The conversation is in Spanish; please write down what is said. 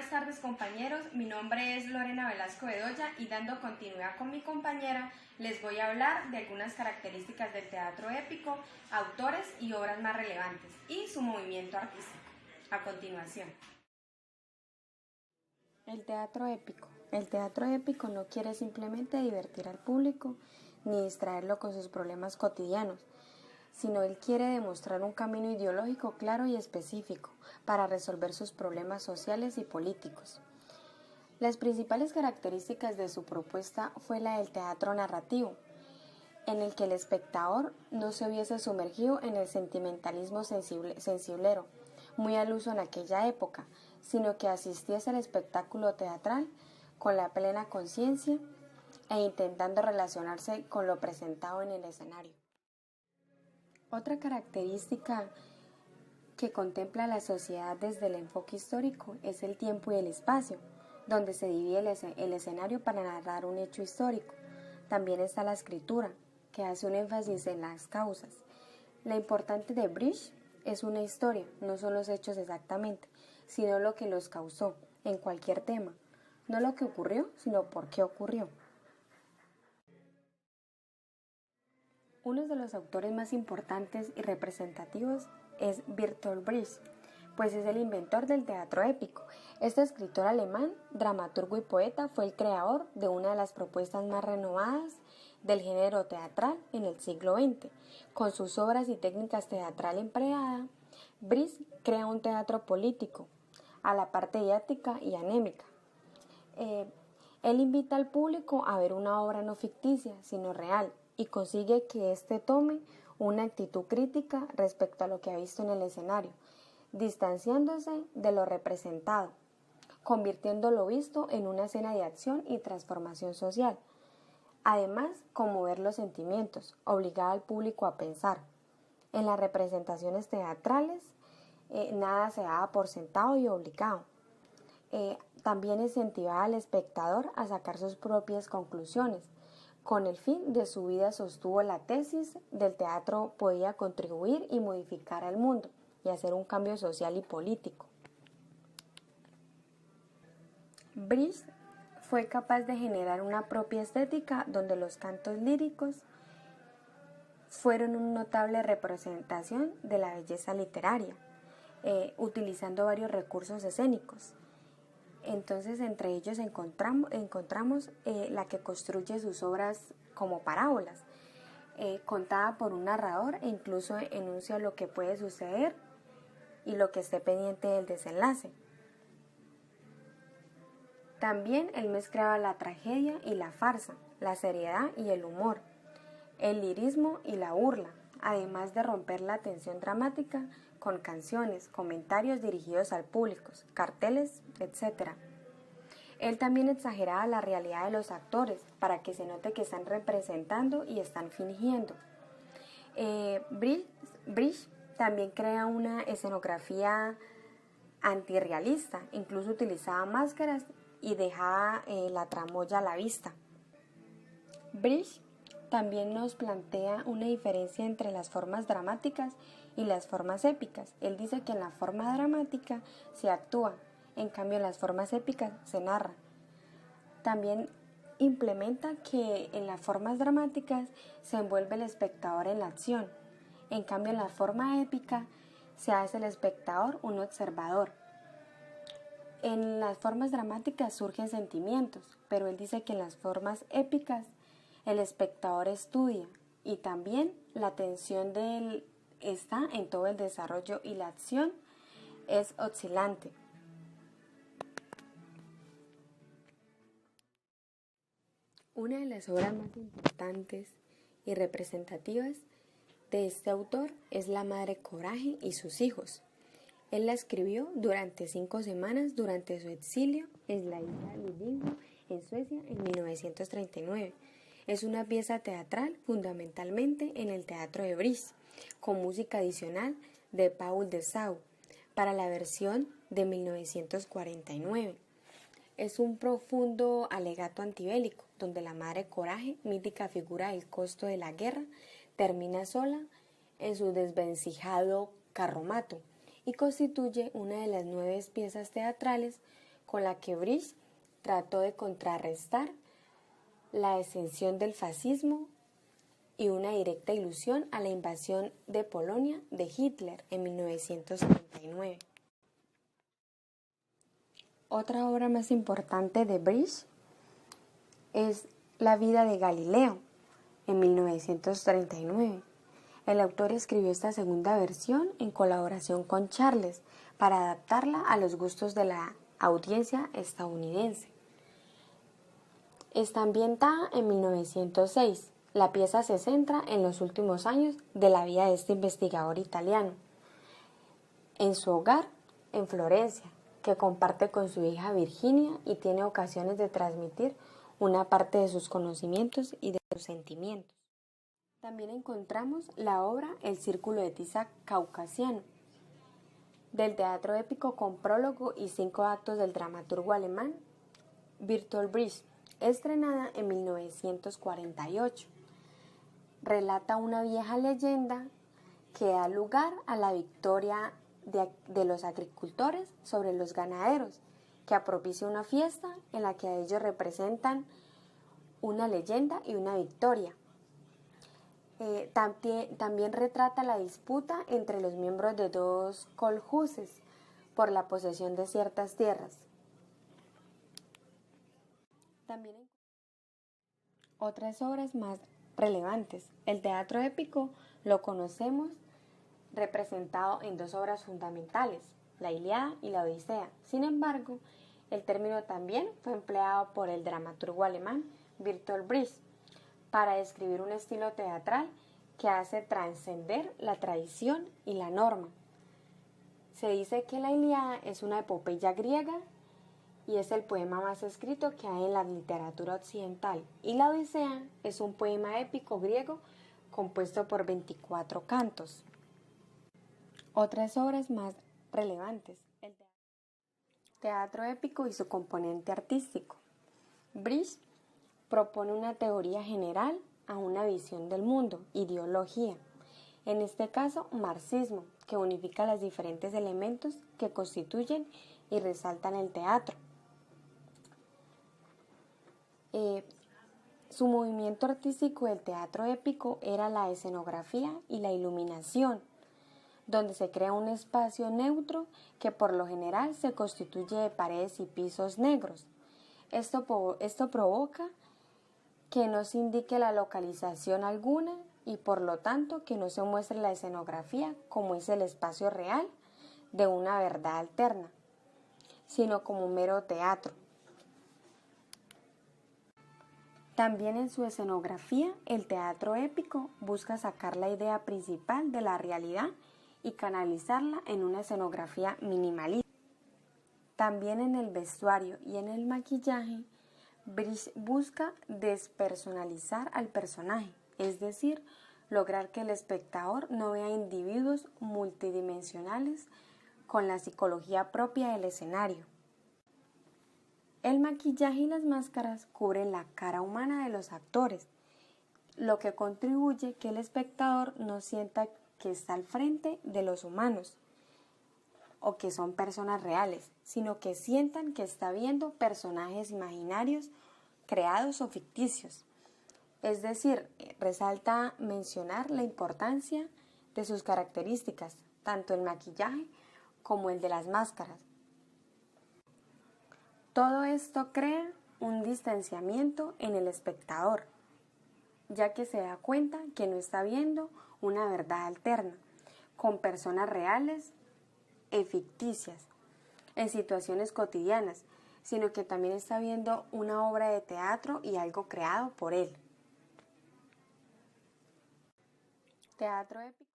Buenas tardes, compañeros, mi nombre es Lorena Velasco Bedoya y dando continuidad con mi compañera les voy a hablar de algunas características del teatro épico, autores y obras más relevantes y su movimiento artístico. A continuación. El teatro épico. El teatro épico no quiere simplemente divertir al público ni distraerlo con sus problemas cotidianos, sino él quiere demostrar un camino ideológico claro y específico para resolver sus problemas sociales y políticos. Las principales características de su propuesta fue la del teatro narrativo, en el que el espectador no se hubiese sumergido en el sentimentalismo sensiblero, muy al uso en aquella época, sino que asistiese al espectáculo teatral con la plena conciencia e intentando relacionarse con lo presentado en el escenario. Otra característica que contempla la sociedad desde el enfoque histórico es el tiempo y el espacio, donde se divide el escenario para narrar un hecho histórico. También está la escritura, que hace un énfasis en las causas. Lo importante de Brecht es una historia, no son los hechos exactamente, sino lo que los causó en cualquier tema, no lo que ocurrió, sino por qué ocurrió. Uno de los autores más importantes y representativos es Bertolt Brecht, pues es el inventor del teatro épico. Este escritor alemán, dramaturgo y poeta, fue el creador de una de las propuestas más renovadas del género teatral en el siglo XX. Con sus obras y técnicas teatral empleadas, Brecht crea un teatro político, a la parte didáctica y anémica. Él invita al público a ver una obra no ficticia, sino real, y consigue que éste tome una actitud crítica respecto a lo que ha visto en el escenario, distanciándose de lo representado, convirtiendo lo visto en una escena de acción y transformación social. Además, conmover los sentimientos, obligar al público a pensar. En las representaciones teatrales, nada se daba por sentado y obligado. También incentivaba al espectador a sacar sus propias conclusiones. Con el fin de su vida sostuvo la tesis del teatro podía contribuir y modificar al mundo y hacer un cambio social y político. Brecht fue capaz de generar una propia estética donde los cantos líricos fueron una notable representación de la belleza literaria, utilizando varios recursos escénicos. Entonces, entre ellos encontramos la que construye sus obras como parábolas, contada por un narrador e incluso enuncia lo que puede suceder y lo que esté pendiente del desenlace. También él mezclaba la tragedia y la farsa, la seriedad y el humor, el lirismo y la burla, además de romper la tensión dramática con canciones, comentarios dirigidos al público, carteles, etc. Él también exageraba la realidad de los actores para que se note que están representando y están fingiendo. Brecht también crea una escenografía antirrealista, incluso utilizaba máscaras y dejaba la tramoya a la vista. Brecht también nos plantea una diferencia entre las formas dramáticas y las formas épicas. Él dice que en la forma dramática se actúa, en cambio en las formas épicas se narra. También implementa que en las formas dramáticas se envuelve el espectador en la acción, en cambio en la forma épica se hace el espectador un observador. En las formas dramáticas surgen sentimientos, pero él dice que en las formas épicas el espectador estudia y también la atención de él está en todo el desarrollo y la acción es oscilante. Una de las obras más importantes y representativas de este autor es La Madre Coraje y sus hijos. Él la escribió durante 5 semanas durante su exilio en la isla Lidingö, en Suecia, en 1939. Es una pieza teatral fundamentalmente en el teatro de Brecht, con música adicional de Paul Dessau para la versión de 1949. Es un profundo alegato antibélico, donde la Madre Coraje, mítica figura del costo de la guerra, termina sola en su desvencijado carromato y constituye una de las 9 piezas teatrales con la que Brish trató de contrarrestar la ascensión del fascismo y una directa ilusión a la invasión de Polonia de Hitler en 1939. Otra obra más importante de Brish es La vida de Galileo, en 1939. El autor escribió esta segunda versión en colaboración con Charles para adaptarla a los gustos de la audiencia estadounidense. Está ambientada en 1906. La pieza se centra en los últimos años de la vida de este investigador italiano, en su hogar en Florencia, que comparte con su hija Virginia y tiene ocasiones de transmitir una parte de sus conocimientos y de sus sentimientos. También encontramos la obra El Círculo de Tiza Caucasiano, del teatro épico con prólogo y 5 actos del dramaturgo alemán Bertolt Brecht, estrenada en 1948. Relata una vieja leyenda que da lugar a la victoria de los agricultores sobre los ganaderos, que propicia una fiesta en la que ellos representan una leyenda y una victoria. También retrata la disputa entre los miembros de dos kolhuses por la posesión de ciertas tierras. También otras obras más relevantes. El teatro épico lo conocemos representado en 2 obras fundamentales, la Ilíada y la Odisea. Sin embargo, el término también fue empleado por el dramaturgo alemán Bertolt Brecht para describir un estilo teatral que hace trascender la tradición y la norma. Se dice que la Ilíada es una epopeya griega y es el poema más escrito que hay en la literatura occidental, y la Odisea es un poema épico griego compuesto por 24 cantos. Otras obras más relevantes: el teatro épico y su componente artístico. Brecht propone una teoría general a una visión del mundo, ideología, en este caso marxismo, que unifica los diferentes elementos que constituyen y resaltan el teatro. Su movimiento artístico del teatro épico era la escenografía y la iluminación, donde se crea un espacio neutro que por lo general se constituye de paredes y pisos negros. Esto provoca que no se indique la localización alguna y por lo tanto que no se muestre la escenografía como es el espacio real de una verdad alterna, sino como un mero teatro. También en su escenografía, el teatro épico busca sacar la idea principal de la realidad y canalizarla en una escenografía minimalista. También en el vestuario y en el maquillaje, Brecht busca despersonalizar al personaje, es decir, lograr que el espectador no vea individuos multidimensionales con la psicología propia del escenario. El maquillaje y las máscaras cubren la cara humana de los actores, lo que contribuye que el espectador no sienta que está al frente de los humanos o que son personas reales, sino que sientan que está viendo personajes imaginarios, creados o ficticios. Es decir, resalta mencionar la importancia de sus características, tanto el maquillaje como el de las máscaras. Todo esto crea un distanciamiento en el espectador, ya que se da cuenta que no está viendo una verdad alterna, con personas reales y ficticias, en situaciones cotidianas, sino que también está viendo una obra de teatro y algo creado por él. Teatro épico.